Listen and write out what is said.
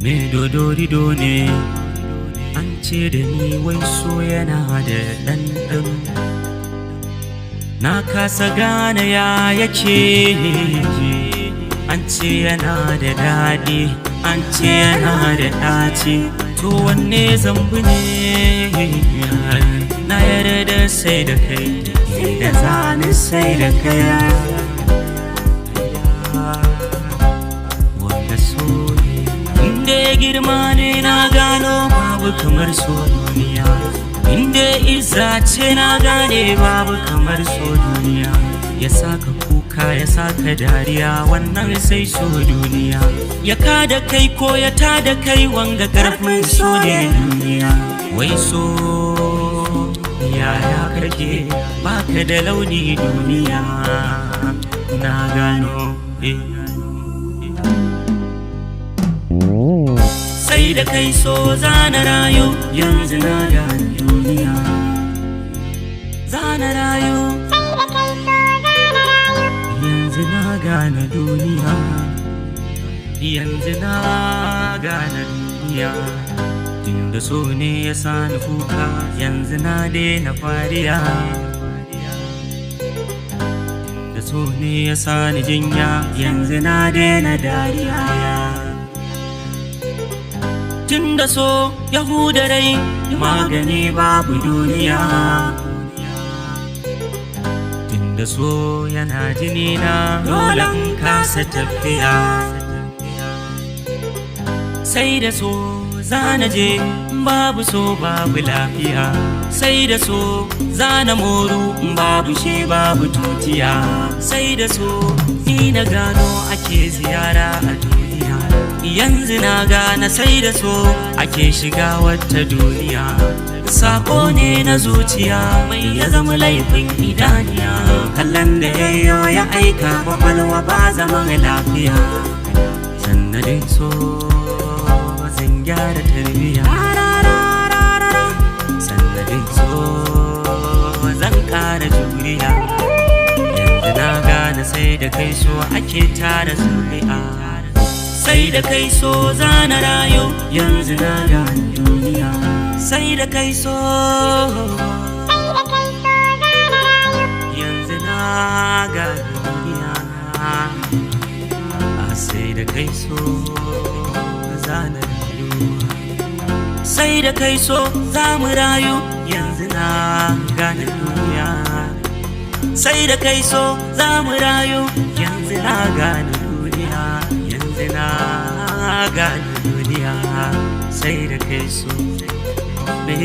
Me dodorido ne an ce da ni wai so yana da ɗanɗano. Na kasa gane ya yake, an ce yana da daɗi, an ce yana da ɗaci. To wanne zambu ne? Na yarda sai da kai, da zani sai da kai. Wanda so ne inda girma ne, na gano babu kamar so duniya. Inda izza ce na gane babu kamar so duniya. Ya saka kuka ya saka dariya, wannan sai so duniya. Ya kada kai ko ya tada kai, wanga karfin so ne duniya. Wai so yaya kake, baka da launi duniya. Na gano sai da kai so zana rayu, yanzu na gane duniya. Zana rayu, yanzu na gane duniya. Yanzu na gane duniya. Tunda so ne ya sani kuka, yanzu na daina fariya. Tunda so ne ya sani jinya, yanzu na daina dariya. Tunda so ya huda rai, magani babu duniya. Tunda so yana jini na, dole in kasa tafiya. Sai da so zana je, babu so babu lafiya. Sai da so zana moru, babu shi babu tutiya. Sai da so ni na gano ake ziyara a duniya. Yanzu na gane sai da so ake shiga wata duniya. Sako ne na zuciya, mai ya zama laifin idaniya. Kallon da yayo ya aika kwakwalwa ba zaman lafiya. Sannadin so zan gyara tarbiya. Sannadin so zan kara juriya. Yanzu na gane sai da kai so ake tara zuri'a. Sai da kai so zana rayu, yanzu na gane duniya. Sai da kai so, yanzu na gane duniya. Sai da kai so zana rayu, sai da kai so za mu rayu, yanzu na gane duniya. Sai da kai so za mu rayu, yanzu na gane duniya. Yanzu na gane duniya. Sai da kai so ne.